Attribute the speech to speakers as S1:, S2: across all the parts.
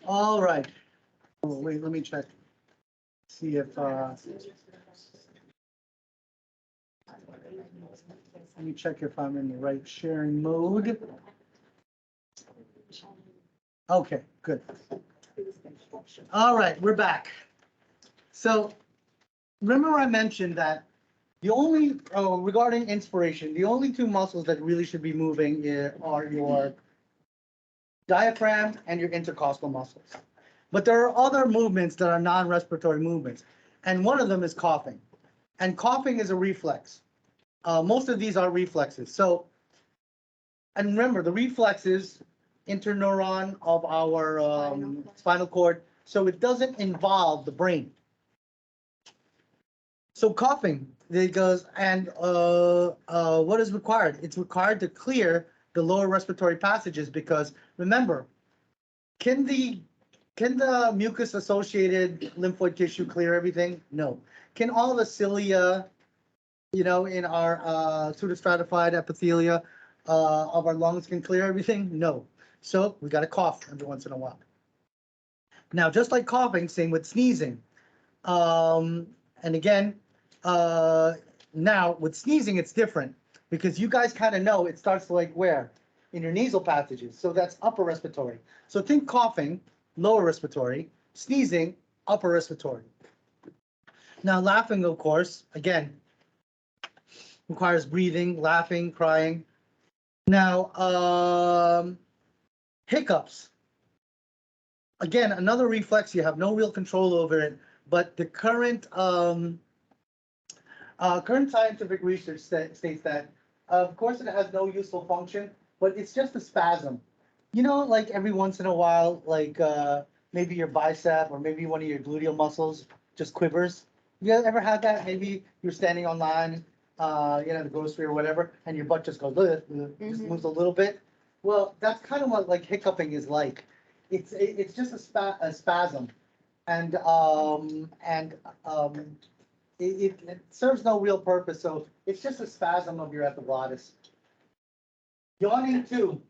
S1: All right. Oh, wait, let me check. See if, let me check if I'm in the right sharing mode. Okay, good. All right, we're back. So remember I mentioned that the only, regarding inspiration, the only two muscles that really should be moving are your diaphragm and your intercostal muscles. But there are other movements that are non-respiratory movements, and one of them is coughing. And coughing is a reflex. Most of these are reflexes. So, and remember, the reflexes, interneuron of our spinal cord, so it doesn't involve the brain. So coughing, it goes, and what is required? It's required to clear the lower respiratory passages because remember, can the mucus-associated lymphoid tissue clear everything? No. Can all the cilia, in our pseudostratified epithelia of our lungs can clear everything? No. So we got to cough every once in a while. Now, just like coughing, same with sneezing. And again, now with sneezing, it's different because you guys kind of know it starts like where? In your nasal passages. So that's upper respiratory. So think coughing, lower respiratory, sneezing, upper respiratory. Now laughing, of course, again, requires breathing, laughing, crying. Now, hiccups. Again, another reflex, you have no real control over it, but the current scientific research states that, of course, it has no useful function, but it's just a spasm. Like every once in a while, like maybe your bicep or maybe one of your gluteal muscles just quivers. You ever had that? Maybe you're standing online, the grocery or whatever, and your butt just goes, just moves a little bit. Well, that's kind of what like hiccuping is like. It's just a spasm, and it serves no real purpose. So it's just a spasm of your epiglottis. Yawning too.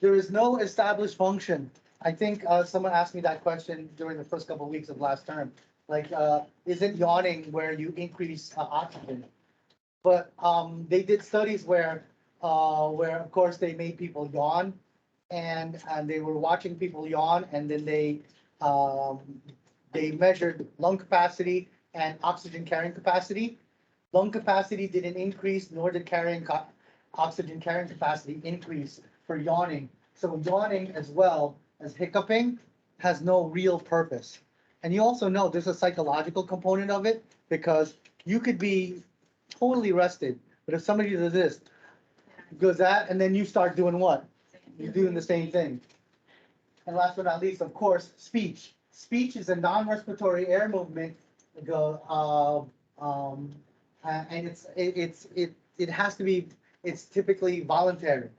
S1: There is no established function. I think someone asked me that question during the first couple of weeks of last term. Like, isn't yawning where you increase oxygen? But they did studies where of course they made people yawn, and they were watching people yawn, and then they measured lung capacity and oxygen carrying capacity. Lung capacity didn't increase, nor did oxygen carrying capacity increase for yawning. So yawning as well as hiccuping has no real purpose. And you also know there's a psychological component of it because you could be totally rested, but if somebody does this, goes that, and then you start doing what? You're doing the same thing. And last but not least, of course, speech. Speech is a non-respiratory air movement. And it has to be. It's typically voluntary.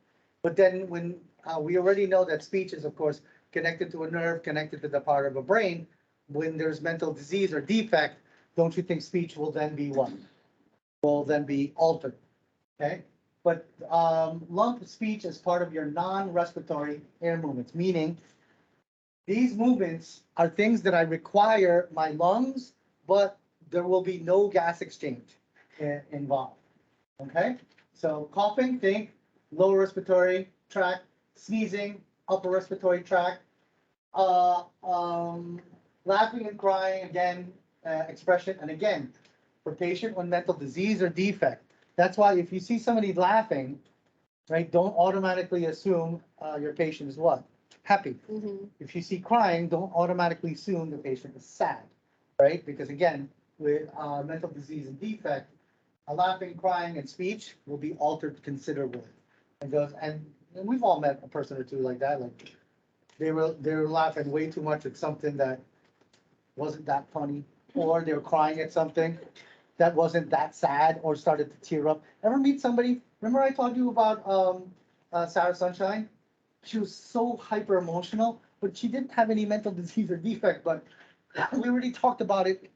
S1: But then when we already know that speech is, of course, connected to a nerve, connected to the part of a brain. When there's mental disease or defect, don't you think speech will then be what? Will then be altered, okay? But lump speech is part of your non-respiratory air movements, meaning these movements are things that I require my lungs, but there will be no gas exchange involved, okay? So coughing, think lower respiratory tract, sneezing, upper respiratory tract, laughing and crying, again, expression, and again, for patient with mental disease or defect. That's why if you see somebody laughing, right, don't automatically assume your patient is what? Happy. If you see crying, don't automatically assume the patient is sad, right? Because again, with mental disease and defect, laughing, crying, and speech will be altered considerably. And we've all met a person or two like that, like they were laughing way too much at something that wasn't that funny, or they were crying at something that wasn't that sad, or started to tear up. Ever meet somebody? Remember I told you about Sarah Sunshine? She was so hyper emotional, but she didn't have any mental disease or defect. But we already talked about it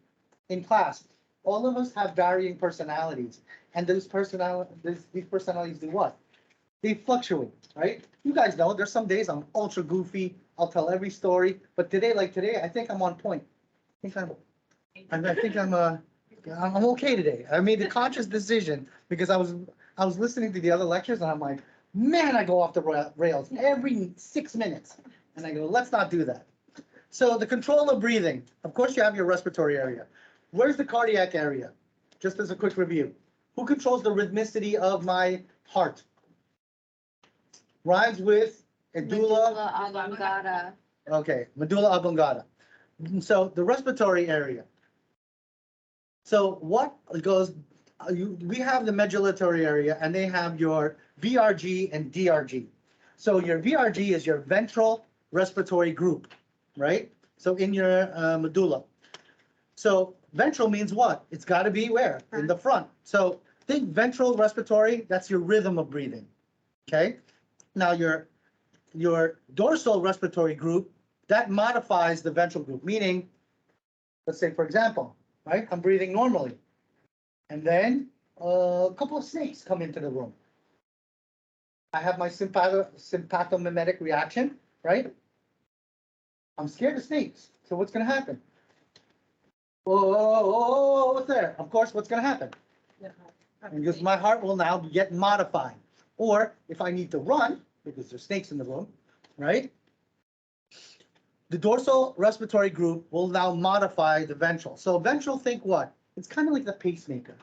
S1: in class. All of us have varying personalities, and these personalities do what? they fluctuate, right? You guys know there's some days I'm ultra goofy. I'll tell every story, but today, like today, I think I'm on point. I think I'm okay today. I made a conscious decision because I was listening to the other lectures and I'm like, man, I go off the rails every 6 minutes. And I go, let's not do that. So the control of breathing, of course you have your respiratory area. Where's the cardiac area? Just as a quick review. Who controls the rhythmicity of my heart? Rhymes with medulla
S2: oblongata.
S1: Okay, medulla oblongata. So the respiratory area. So what goes, we have the medullatory area and they have your VRG and DRG. So your VRG is your ventral respiratory group, right? So in your medulla. So ventral means what? It's got to be where? In the front. So think ventral respiratory, that's your rhythm of breathing, okay? Now your dorsal respiratory group, that modifies the ventral group, meaning, let's say, for example, right? I'm breathing normally. And then a couple of snakes come into the room. I have my sympathomimetic reaction, right? I'm scared of snakes. So what's going to happen? Oh, what's there? Of course, what's going to happen? Because my heart will now get modified. Or if I need to run, because there's snakes in the room, right? The dorsal respiratory group will now modify the ventral. So ventral, think what? It's kind of like the pacemaker.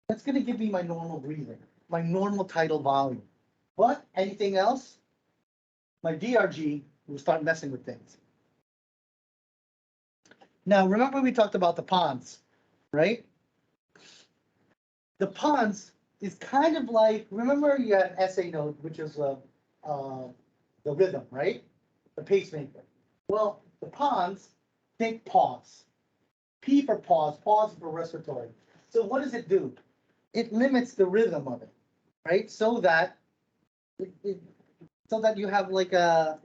S1: That's going to give me my normal breathing, my normal tidal volume. But anything else? My DRG will start messing with things. Now, remember we talked about the pons, right? The pons is kind of like, remember you had an SA node, which is the rhythm, right? The pacemaker. Well, the pons, think pause. P for pause, pause for respiratory. So what does it do? It limits the rhythm of it, right? So that you have like a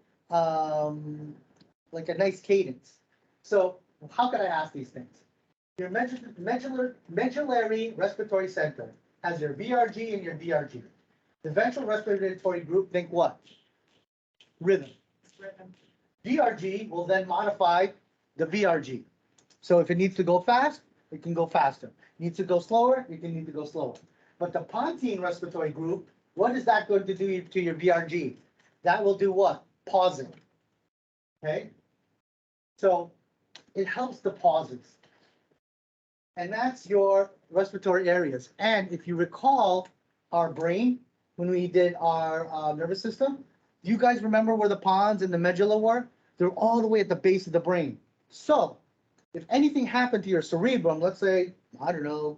S1: nice cadence. So how can I ask these things? Your medullary respiratory center has your VRG and your DRG. The ventral respiratory group, think what? Rhythm. DRG will then modify the VRG. So if it needs to go fast, it can go faster. Needs to go slower, it can need to go slower. But the pontine respiratory group, what is that going to do to your VRG? That will do what? Pausing. Okay? So it helps the pauses. And that's your respiratory areas. And if you recall our brain, when we did our nervous system, do you guys remember where the pons and the medulla were? They're all the way at the base of the brain. So if anything happened to your cerebrum, let's say, I don't know,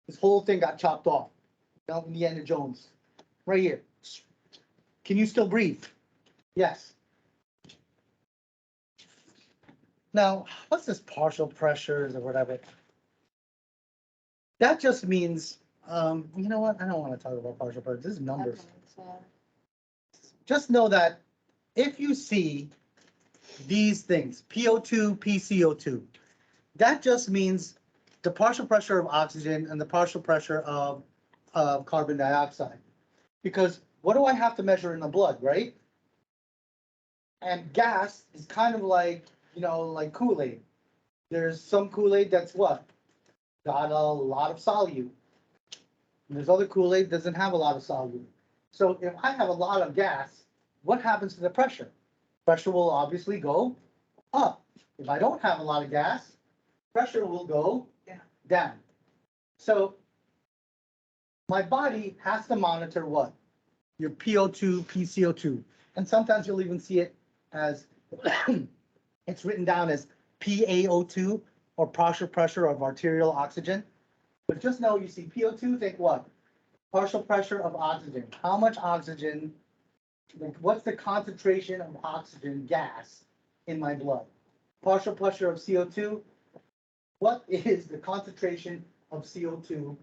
S1: this whole thing got chopped off. Indiana Jones, right here. Can you still breathe? Yes. Now, what's this partial pressures or whatever? That just means, you know what? I don't want to talk about partial pressures. This is numbers. Just know that if you see these things, PO2, PCO2, that just means the partial pressure of oxygen and the partial pressure of carbon dioxide. Because what do I have to measure in the blood, right? And gas is kind of like, you know, like Kool-Aid. There's some Kool-Aid that's what? Got a lot of solute. And there's other Kool-Aid doesn't have a lot of solute. So if I have a lot of gas, what happens to the pressure? Pressure will obviously go up. If I don't have a lot of gas, pressure will go down. So my body has to monitor what? Your PO2, PCO2. And sometimes you'll even see it as, it's written down as PaO2 or partial pressure of arterial oxygen. But just know you see PO2, think what? Partial pressure of oxygen. How much oxygen, like what's the concentration of oxygen gas in my blood? Partial pressure of CO2, what is the concentration of CO2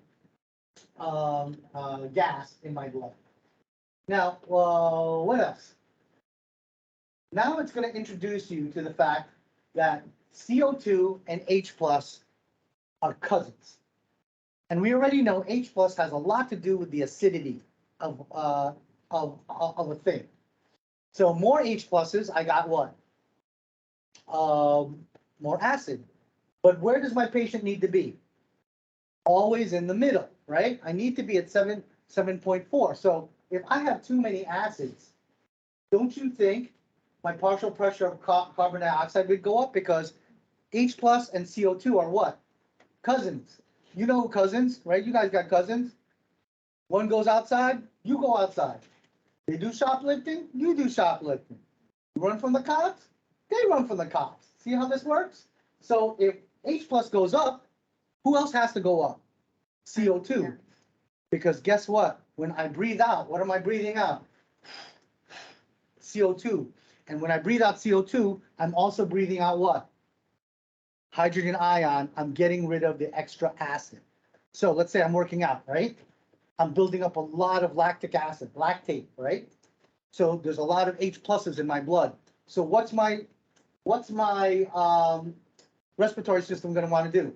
S1: gas in my blood? Now, what else? Now it's going to introduce you to the fact that CO2 and H plus are cousins. And we already know H plus has a lot to do with the acidity of of a thing. So more H pluses, I got what? More acid. But where does my patient need to be? Always in the middle, right? I need to be at 7.4. So if I have too many acids, don't you think my partial pressure of carbon dioxide would go up? Because H plus and CO2 are what? Cousins. You know cousins, right? You guys got cousins. One goes outside, you go outside. They do shoplifting, you do shoplifting. You run from the cops, they run from the cops. See how this works? So if H plus goes up, who else has to go up? CO2. Because guess what? When I breathe out, what am I breathing out? CO2. And when I breathe out CO2, I'm also breathing out what? Hydrogen ion. I'm getting rid of the extra acid. So let's say I'm working out, right? I'm building up a lot of lactic acid, lactate, right? So there's a lot of H pluses in my blood. So what's my respiratory system going to want to do?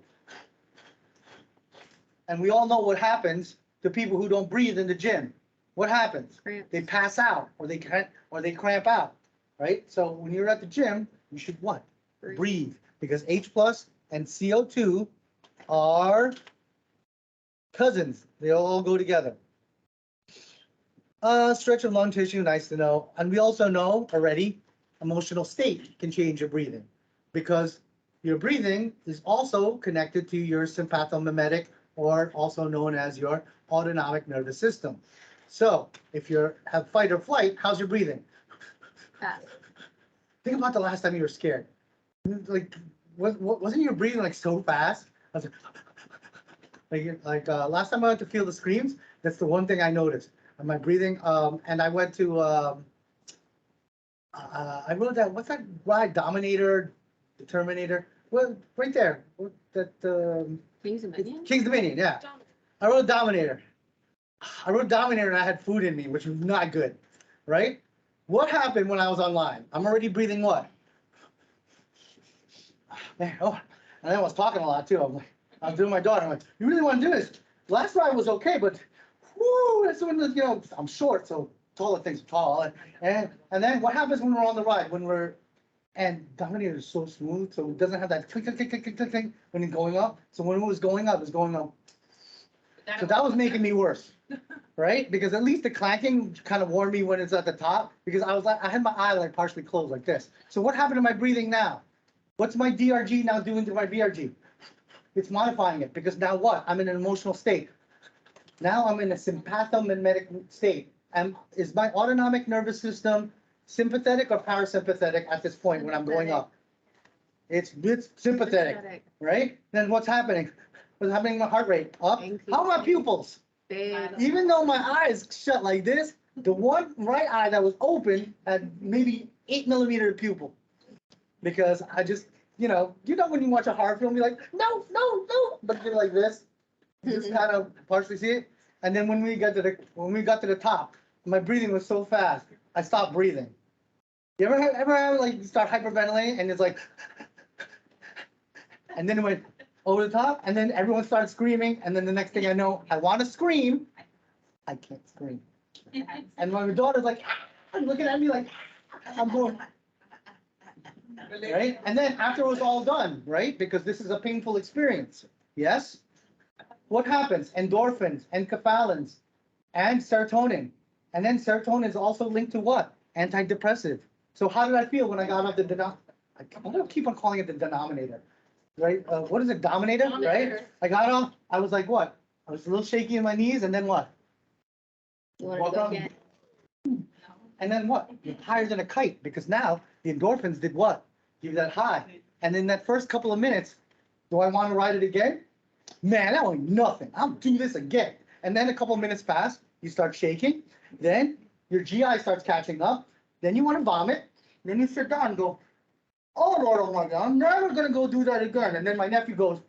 S1: And we all know what happens to people who don't breathe in the gym. What happens?
S2: Cramps.
S1: They pass out, or they cramp out, right? So when you're at the gym, you should what? Breathe, because H plus and CO2 are cousins. They all go together. Stretch of lung tissue, nice to know. And we also know already, emotional state can change your breathing, because your breathing is also connected to your sympathomimetic, or also known as your autonomic nervous system. So if you have fight or flight, how's your breathing?
S2: Fast.
S1: Think about the last time you were scared. Like, wasn't your breathing like so fast? I was like last time I went to Field of Screams, that's the one thing I noticed. My breathing, and I went to, I wrote that, what's that ride, Dominator, the Terminator? Well, right there,
S2: King's Dominion?
S1: King's Dominion, yeah. I wrote Dominator. And I had food in me, which was not good, right? What happened when I was online? I'm already breathing what? Man, oh, and I was talking a lot too. I was doing my daughter. I'm like, you really want to do this? Last ride was okay, but whoo, that's when, you know, I'm short, so taller things are tall. And then what happens when we're on the ride? And Dominator is so smooth, so it doesn't have that click, click, click, click, click, click, click when it's going up. So when it was going up, it's going up. So that was making me worse, right? Because at least the clanking kind of warned me when it's at the top, because I had my eye like partially closed like this. So what happened to my breathing now? What's my DRG now doing to my BRG? It's modifying it, because now what? I'm in an emotional state. Now I'm in a sympathomimetic state. And is my autonomic nervous system sympathetic or parasympathetic at this point when I'm going up? It's sympathetic, right? Then what's happening? What's happening? My heart rate up. How are my pupils? Even though my eyes shut like this, the one right eye that was open had maybe 8 millimeter pupil. Because I just, you know when you watch a horror film, you're like, no, no, no, but you're like this, you just kind of partially see it. And then when we got to the top, my breathing was so fast, I stopped breathing. You ever have like you start hyperventilating and it's like, and then it went over the top, and then everyone started screaming, and then the next thing I know, I want to scream, I can't scream. And my daughter's like, looking at me like, I'm going. Right? And then after it was all done, right? Because this is a painful experience. Yes? What happens? Endorphins, enkephalins, and serotonin. And then serotonin is also linked to what? Antidepressive. So how did I feel when I got off the denominator? I'm going to keep on calling it the denominator. Right? What is it? Dominator, right? I got off. I was like, what? I was a little shaky in my knees, and then what?
S2: You want to go again?
S1: And then what? You're higher than a kite, because now the endorphins did what? Give you that high. And in that first couple of minutes, do I want to ride it again? Man, that was nothing. I'll do this again. And then a couple of minutes pass, you start shaking. Then your GI starts catching up. Then you want to vomit. Then you sit down and go, oh Lord, oh my God, I'm never going to go do that again. And then my nephew goes,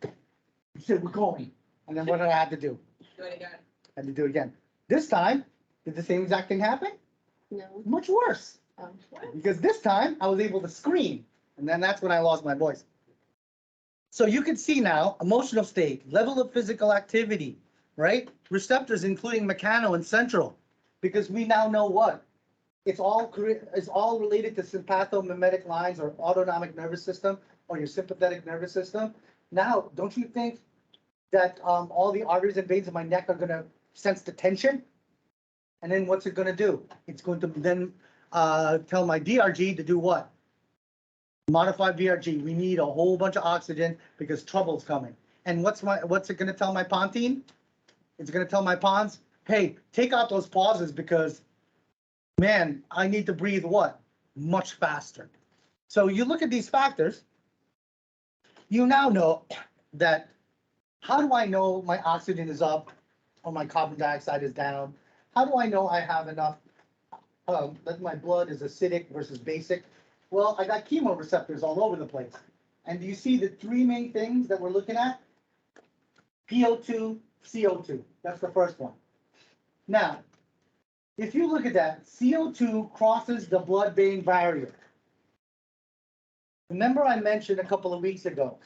S1: he said, we're going. And then what did I have to do?
S3: Do it again.
S1: I had to do it again. This time, did the same exact thing happen?
S2: No.
S1: Much worse. Because this time I was able to scream. And then that's when I lost my voice. So you can see now, emotional state, level of physical activity, right? Receptors, including mechano and central. because we now know what? It's all related to sympathomimetic lines or autonomic nervous system or your sympathetic nervous system. Now, don't you think that all the arteries and veins in my neck are gonna sense the tension? And then what's it gonna do? It's going to then tell my DRG to do what? Modify VRG. We need a whole bunch of oxygen because trouble's coming. And what's it gonna tell my pontine? It's gonna tell my pons, hey, take out those pauses because, man, I need to breathe what? Much faster. So you look at these factors, you now know that, how do I know my oxygen is up or my carbon dioxide is down? How do I know I have enough, that my blood is acidic versus basic? Well, I got chemoreceptors all over the place. And do you see the three main things that we're looking at? PO2, CO2, that's the first one. Now, if you look at that, CO2 crosses the blood-brain barrier. Remember I mentioned a couple of weeks ago,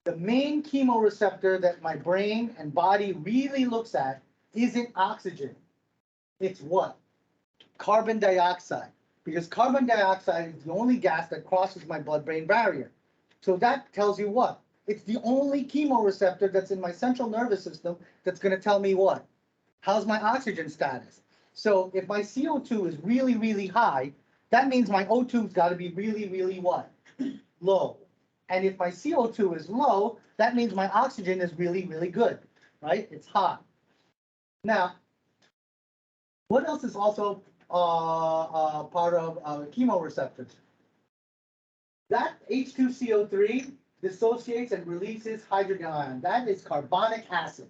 S1: the main chemoreceptor that my brain and body really looks at isn't oxygen. It's what? Carbon dioxide. Because carbon dioxide is the only gas that crosses my blood-brain barrier. So that tells you what? It's the only chemoreceptor that's in my central nervous system that's going to tell me what? How's my oxygen status? So if my CO2 is really, really high, that means my O2's got to be really, really what? Low. And if my CO2 is low, that means my oxygen is really, really good, right? It's high. Now, what else is also part of chemoreceptors? That H2CO3 dissociates and releases hydrogen ion. That is carbonic acid.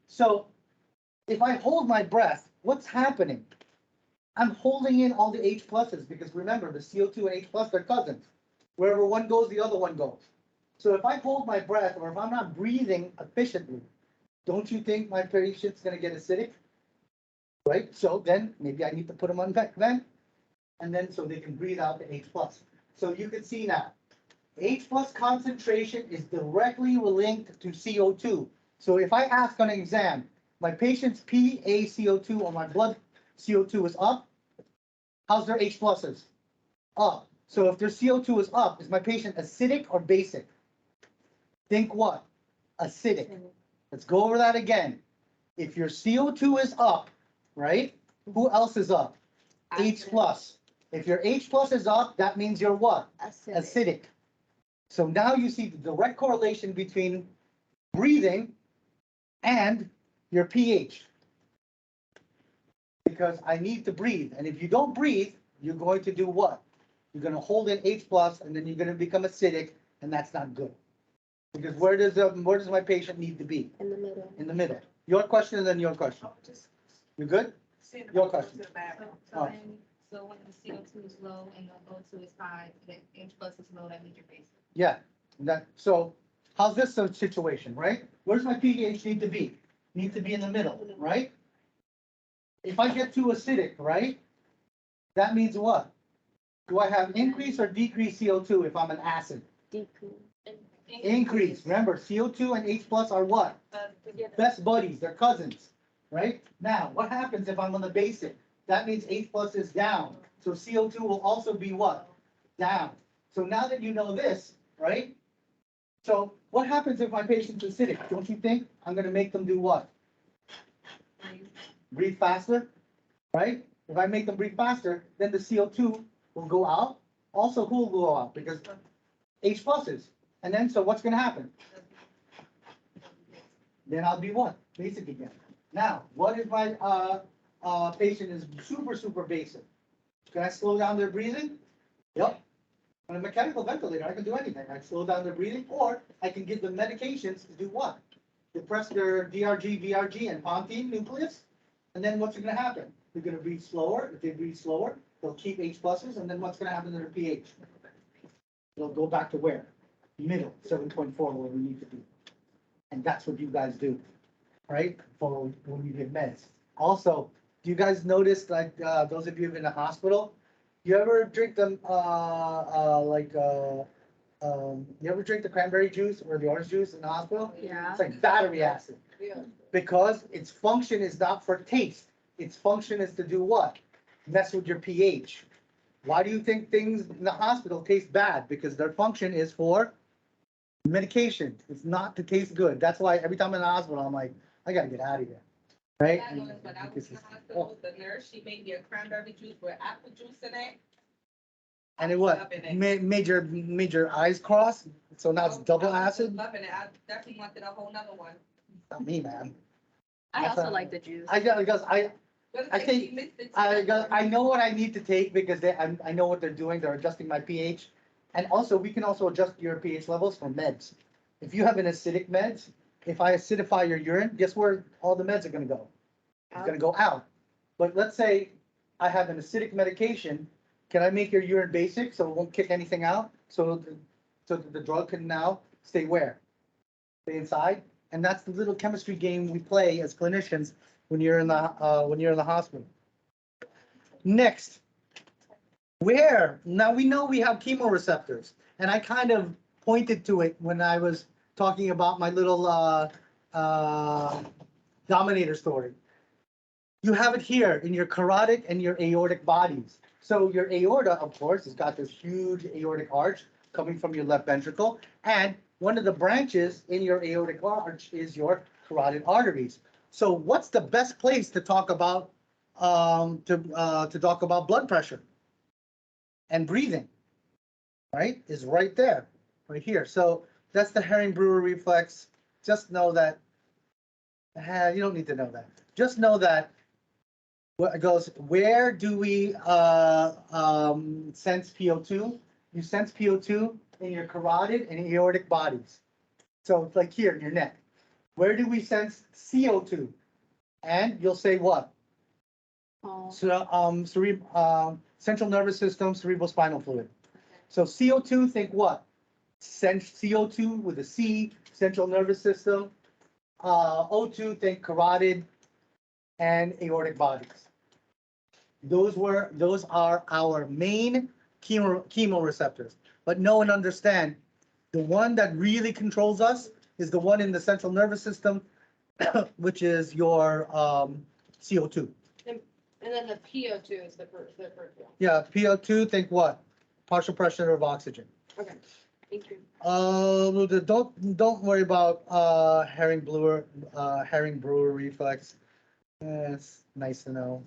S1: So if I hold my breath, what's happening? I'm holding in all the H pluses because remember the CO2 and H plus, they're cousins. Wherever one goes, the other one goes. So if I hold my breath or if I'm not breathing efficiently, don't you think my patient's going to get acidic? Right? So then maybe I need to put them on vent and then so they can breathe out the H plus. So you can see now, H plus concentration is directly linked to CO2. So if I ask on an exam, my patient's PaCO2 or my blood CO2 is up, how's their H pluses? Up. So if their CO2 is up, is my patient acidic or basic? Think what? Acidic. Let's go over that again. If your CO2 is up, right? Who else is up? H plus. If your H plus is up, that means you're what? Acidic. So now you see the direct correlation between breathing and your pH. Because I need to breathe. And if you don't breathe, you're going to do what? You're going to hold in H plus and then you're going to become acidic, and that's not good. Because where does my patient need to be?
S2: In the middle.
S1: In the middle. Your question and then your question. You good? Your question.
S3: So when the CO2 is low and the O2 is high, the H plus is low, that means you're basic.
S1: Yeah. So how's this situation, right? Where's my pH need to be? Need to be in the middle, right? If I get too acidic, right? That means what? Do I have increase or decrease CO2 if I'm an acid?
S2: Decrease.
S1: Increase. Remember, CO2 and H plus are what? Best buddies. They're cousins, right? Now, what happens if I'm on the basic? That means H plus is down. So CO2 will also be what? Down. So now that you know this, right? So what happens if my patient's acidic? Don't you think I'm going to make them do what? Breathe faster, right? If I make them breathe faster, then the CO2 will go out. Also, who will go out? Because H pluses. And then, so what's going to happen? Then I'll be what? Basic again. Now, what if my patient is super basic? Can I slow down their breathing? Yep. On a mechanical ventilator, I can do anything. I can slow down their breathing, or I can give them medications to do what? Depress their DRG, VRG, and pontine nucleus. And then what's going to happen? They're going to breathe slower. If they breathe slower, they'll keep H pluses. And then what's going to happen to their pH? They'll go back to where? Middle, 7.4, where we need to be. And that's what you guys do, right? For when you give meds. Also, do you guys notice, like those of you in a hospital, you ever drink them You ever drink the cranberry juice or the orange juice in the hospital?
S2: Yeah.
S1: It's like battery acid. Because its function is not for taste. Its function is to do what? Mess with your pH. Why do you think things in the hospital taste bad? Because their function is for medication. It's not to taste good. That's why every time I'm in the hospital, I'm like, I gotta get out of here. Right?
S3: That was when I was in the hospital, the nurse, she made me a cranberry juice with apple juice in it.
S1: And it what? Made your eyes cross? So now it's double
S3: I was
S1: acid?
S3: loving it. I definitely wanted a whole nother one.
S1: Not me, man.
S2: I also like the juice.
S1: I got, because
S3: But
S1: I
S3: it's like
S1: think
S3: she mixed it
S1: I
S3: together.
S1: know what I need to take because I know what they're doing. They're adjusting my pH. And also, we can also adjust your pH levels for meds. If you have an acidic meds, if I acidify your urine, guess where all the meds are gonna go? It's gonna go out. But let's say I have an acidic medication, can I make your urine basic so it won't kick anything out? So the drug can now stay where? Stay inside? And that's the little chemistry game we play as clinicians when you're in the hospital. Next, where? Now we know we have chemoreceptors, and I kind of pointed to it when I was talking about my little dominator story. You have it here in your carotid and your aortic bodies. So your aorta, of course, has got this huge aortic arch coming from your left ventricle, and one of the branches in your aortic arch is your carotid arteries. So what's the best place to talk about blood pressure and breathing? Right, is right there, right here. So that's the Herring-Brewer reflex. Just know that. You don't need to know that. Just know that. It goes, where do we sense PO2? You sense PO2 in your carotid and aortic bodies. So it's like here in your neck. Where do we sense CO2? And you'll say what?
S2: Oh.
S1: So, central nervous system, cerebrospinal fluid. So CO2, think what? CO2 with a C, central nervous system. O2, think carotid and aortic bodies. Those are our main chemoreceptors. But know and understand, the one that really controls us is the one in the central nervous system, which is your CO2.
S4: And then the PO2 is the first one.
S1: Yeah, PO2, think what? Partial pressure of oxygen.
S4: Okay, thank you.
S1: Don't worry about Herring-Brewer reflex. It's nice to know.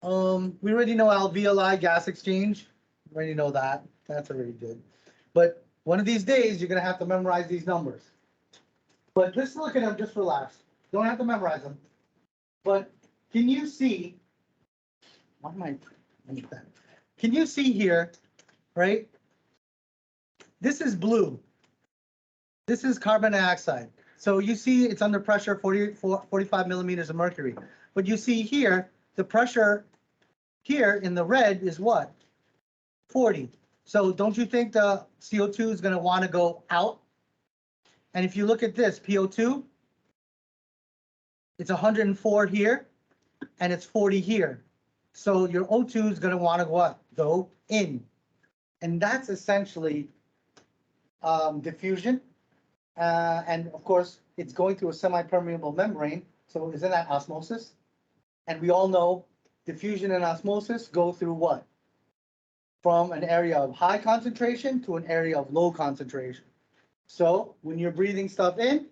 S1: We already know alveoli gas exchange. We already know that. That's already good. But one of these days, you're gonna have to memorize these numbers. But just look at them, just relax. Don't have to memorize them. But can you see? Why am I? Can you see here, right? This is blue. This is carbon dioxide. So you see it's under pressure 45 millimeters of mercury. But you see here, the pressure here in the red is what? 40. So don't you think the CO2 is going to want to go out? And if you look at this, PO2, it's 104 here, and it's 40 here. So your O2 is going to want to what? Go in. And that's essentially diffusion. And of course, it's going through a semi-permeable membrane. So isn't that osmosis? And we all know diffusion and osmosis go through what? From an area of high concentration to an area of low concentration. So when you're breathing stuff in,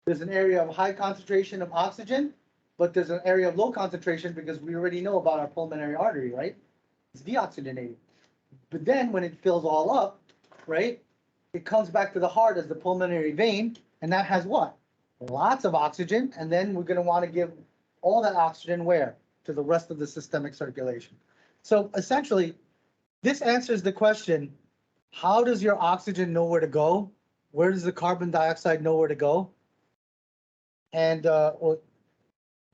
S1: there's an area of high concentration of oxygen, but there's an area of low concentration because we already know about our pulmonary artery, right? It's deoxygenated. But then when it fills all up, right, it comes back to the heart as the pulmonary vein, and that has what? Lots of oxygen, and then we're going to want to give all that oxygen where? To the rest of the systemic circulation. So essentially, this answers the question, how does your oxygen know where to go? Where does the carbon dioxide know where to go? And well,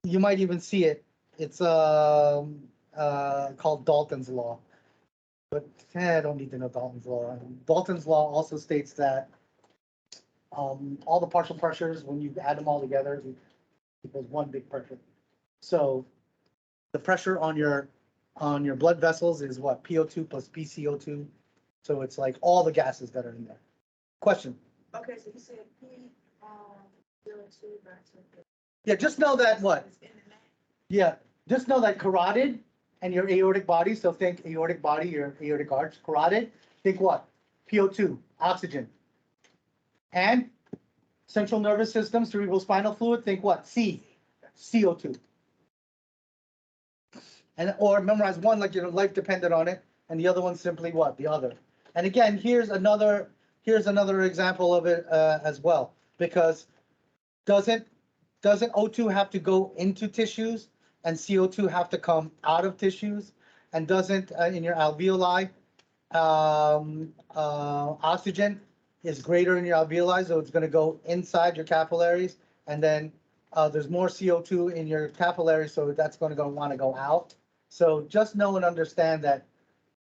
S1: you might even see it. It's called Dalton's law. But I don't need to know Dalton's law. Dalton's law also states that all the partial pressures, when you add them all together, it equals one big pressure. So the pressure on your blood vessels is what? PO2 plus PCO2 So it's like all the gases that are in there. Question?
S5: Okay, so you said P, 02 versus.
S1: Yeah, just know that what? Yeah, just know that carotid and your aortic body, so think aortic body, your aortic arch, carotid, think what? PO2, oxygen. And central nervous system, cerebral spinal fluid, think what? C, CO2. And, or memorize one like your life depended on it, and the other one simply what? The other. And again, here's another example of it as well, because doesn't O2 have to go into tissues and CO2 have to come out of tissues? And doesn't in your alveoli, oxygen is greater in your alveoli, so it's going to go inside your capillaries, and then there's more CO2 in your capillaries, so that's going to want to go out. So just know and understand that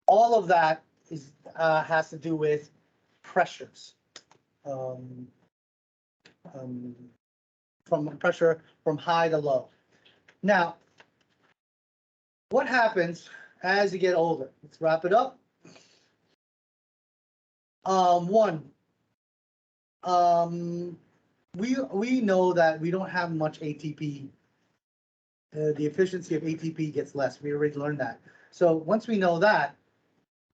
S1: all of that is has to do with pressures. From pressure from high to low. Now, what happens as you get older? Let's wrap it up. We know that we don't have much ATP. The efficiency of ATP gets less. We already learned that. So once we know that,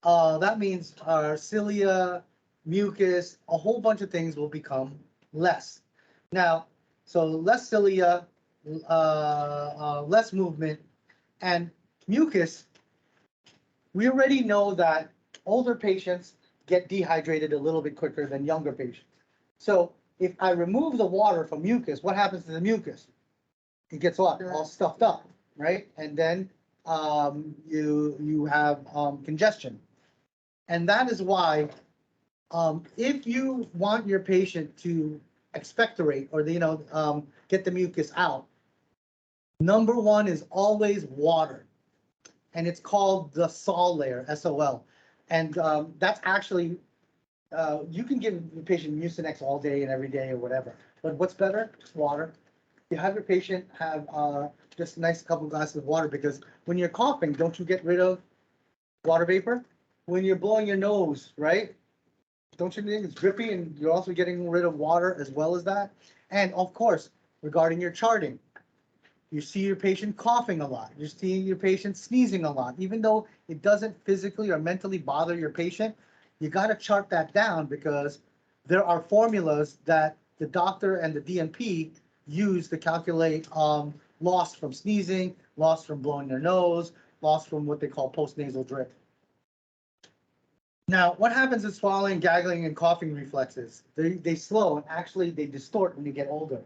S1: that means our cilia, mucus, a whole bunch of things will become less. Now, so less cilia, less movement, and mucus. We already know that older patients get dehydrated a little bit quicker than younger patients. So if I remove the water from mucus, what happens to the mucus? It gets what? All stuffed up, right? And then you have congestion. And that is why if you want your patient to expectorate or get the mucus out, number one is always water, and it's called the sol layer, SOL, and that's actually you can give the patient Mucinex all day and every day or whatever, but what's better? Water. You have your patient have just a nice couple glasses of water, because when you're coughing, don't you get rid of water vapor? When you're blowing your nose, right? Don't you think it's drippy, and you're also getting rid of water as well as that? And of course, regarding your charting, you see your patient coughing a lot. You're seeing your patient sneezing a lot. Even though it doesn't physically or mentally bother your patient, you got to chart that down, because there are formulas that the doctor and the DNP use to calculate loss from sneezing, loss from blowing their nose, loss from what they call postnasal drip. Now, what happens is swallowing, gaggling, and coughing reflexes. They slow, and actually they distort when you get older.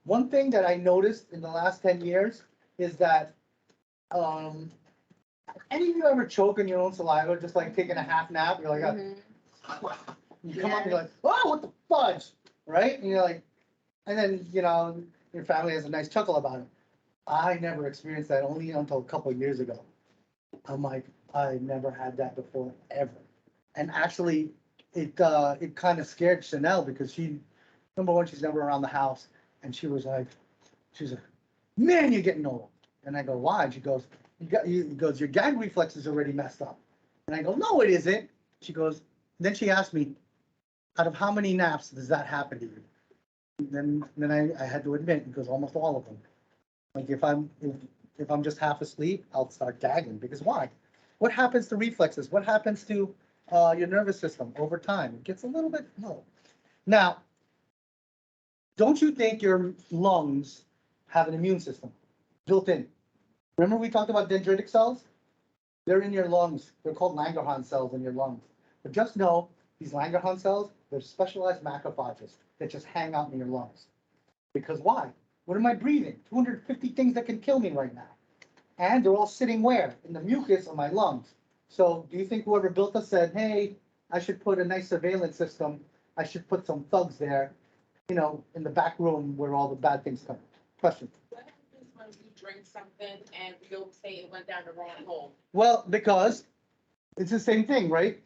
S1: One thing that I noticed in the last 10 years is that any of you ever choke on your own saliva, just like taking a half nap? You're like, you come up, you're like, oh, what the fudge, right? And you're like, and then, your family has a nice chuckle about it. I never experienced that, only until a couple of years ago. I'm like, I never had that before, ever. And actually, it kind of scared Chanel, because number one, she's never around the house. And she was like, man, you're getting old. And I go, why? And she goes, your gag reflex is already messed up. And I go, no, it isn't. She goes, then she asked me, out of how many naps does that happen to you? And then I had to admit, it goes almost all of them. Like if I'm just half asleep, I'll start gagging, because why? What happens to reflexes? What happens to your nervous system over time? It gets a little bit low. Now, don't you think your lungs have an immune system built in? Remember we talked about dendritic cells? They're in your lungs. They're called Langerhans cells in your lungs. But just know, these Langerhans cells, they're specialized macrophages that just hang out in your lungs. Because why? What am I breathing? 250 things that can kill me right now. And they're all sitting where? In the mucus of my lungs. So do you think whoever built us said, hey, I should put a nice surveillance system, I should put some thugs there, in the back room where all the bad things come? Question.
S5: What happens when you drink something and you'll say it went down the wrong hole?
S1: Well, because it's the same thing, right?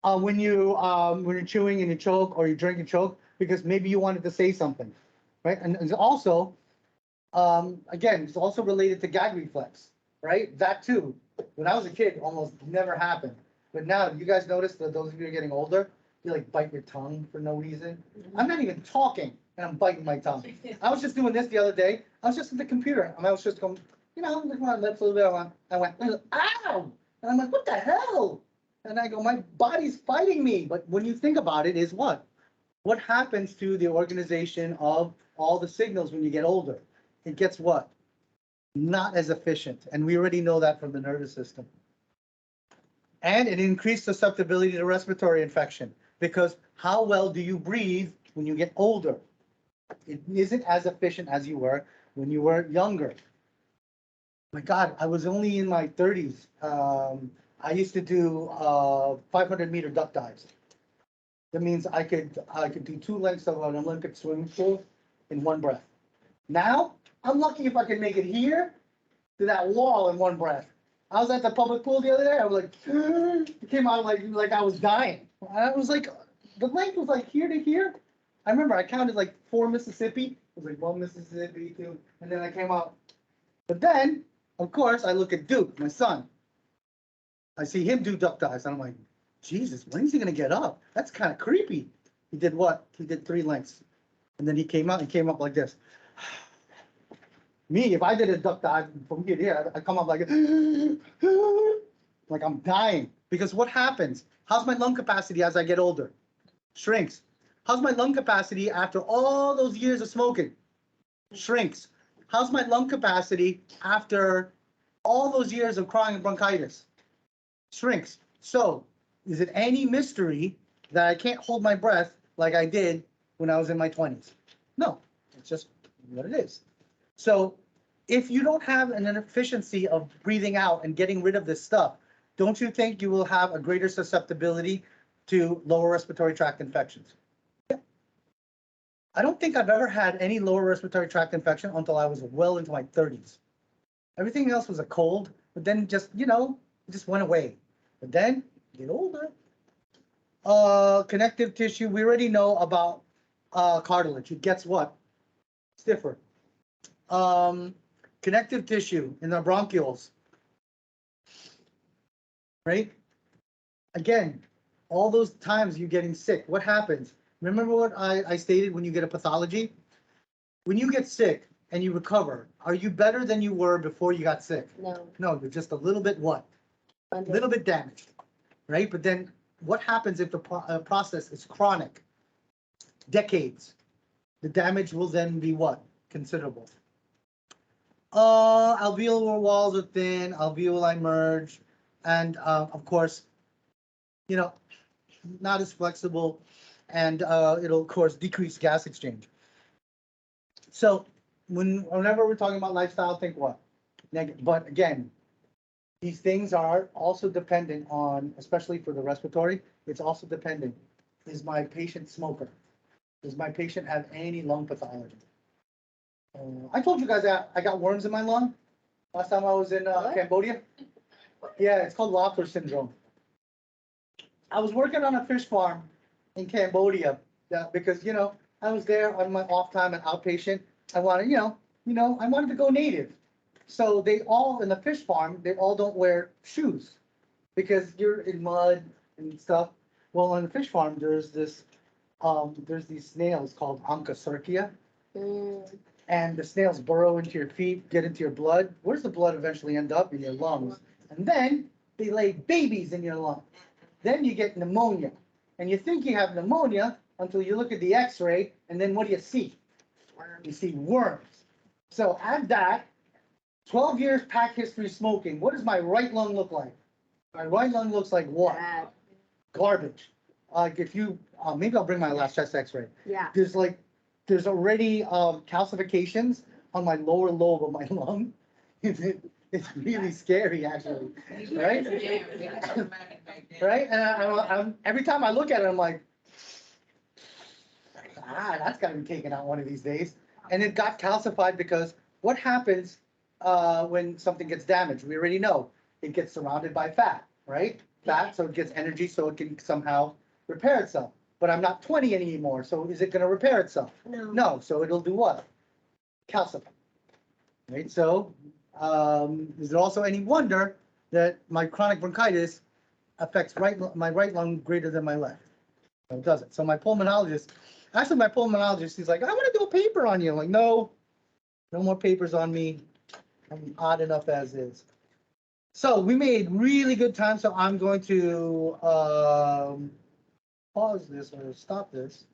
S1: When you're chewing and you choke, or you drink and choke, because maybe you wanted to say something, right? And also, again, it's also related to gag reflex, right? That too, when I was a kid, almost never happened. But now, you guys notice that those of you who are getting older, you like bite your tongue for no reason. I'm not even talking and I'm biting my tongue. I was just doing this the other day. I was just at the computer and I was just going, licking my lips a little bit. I went, ow! And I'm like, what the hell? And I go, my body's fighting me. But when you think about it, is what? What happens to the organization of all the signals when you get older? It gets what? Not as efficient. And we already know that from the nervous system. And it increased susceptibility to respiratory infection, because how well do you breathe when you get older? It isn't as efficient as you were when you were younger. My God, I was only in my 30s. I used to do 500-meter duck dives. That means I could do 2 lengths of an Olympic swimming pool in one breath. Now, I'm lucky if I can make it here to that wall in one breath. I was at the public pool the other day. I was like, it came out like I was dying. I was like, the length was like here to here. I remember I counted like 4 Mississippi. It was like 1 Mississippi, 2, and then I came out. But then, of course, I look at Duke, my son. I see him do duck dives, and I'm like, Jesus, when is he gonna get up? That's kind of creepy. He did what? He did 3 lengths, and then he came out and came up like this. Me, if I did a duck dive from here to here, I come up like I'm dying. Because what happens? How's my lung capacity as I get older? Shrinks. How's my lung capacity after all those years of smoking? Shrinks. How's my lung capacity after all those years of chronic bronchitis? Shrinks. So, is it any mystery that I can't hold my breath like I did when I was in my 20s? No, it's just what it is. So if you don't have an efficiency of breathing out and getting rid of this stuff, don't you think you will have a greater susceptibility to lower respiratory tract infections? Yeah. I don't think I've ever had any lower respiratory tract infection until I was well into my 30s. Everything else was a cold, but then just, it just went away. But then, get older. Connective tissue, we already know about cartilage. It gets what? Stiffer. Connective tissue in the bronchioles, right? Again, all those times you're getting sick, what happens? Remember what I stated when you get a pathology? When you get sick and you recover, are you better than you were before you got sick?
S2: No.
S1: No, you're just a little bit what? A little bit damaged, right? But then what happens if the process is chronic? Decades. The damage will then be what? Considerable. Alveolar walls are thin, alveoli merge, and of course, not as flexible, and it'll of course decrease gas exchange. So whenever we're talking about lifestyle, think what? Negative. But again, these things are also dependent on, especially for the respiratory, it's also dependent. Is my patient smoker? Does my patient have any lung pathology? I told you guys that I got worms in my lung last time I was in Cambodia. Yeah, it's called Loeffler syndrome. I was working on a fish farm in Cambodia because, I was there on my off time and outpatient. I wanted, I wanted to go native. So they all, in the fish farm, they all don't wear shoes because you're in mud and stuff. Well, on the fish farm, there's these snails called Onchocercia. And the snails burrow into your feet, get into your blood. Where's the blood eventually end up? In your lungs. And then they lay babies in your lungs. Then you get pneumonia. And you think you have pneumonia until you look at the x-ray, and then what do you see? You see worms. So add that, 12 years pack history smoking. What does my right lung look like? My right lung looks like what?
S2: Bad.
S1: Garbage. If you, maybe I'll bring my last chest x-ray.
S2: Yeah.
S1: There's already calcifications on my lower lobe of my lung. It's really scary, actually, right? Right? And I'm every time I look at it, I'm like, that's got to be taken out one of these days. And it got calcified because what happens when something gets damaged? We already know it gets surrounded by fat, right? Fat, so it gets energy, so it can somehow repair itself. But I'm not 20 anymore, so is it going to repair itself?
S2: No.
S1: No, so it'll do what? Calcify. Right, so is there also any wonder that my chronic bronchitis affects my right lung greater than my left. No, it doesn't. So my pulmonologist, he's like, I want to do a paper on you. I'm like, no more papers on me. I'm odd enough as is. So we made really good time. So I'm going to pause this or stop this.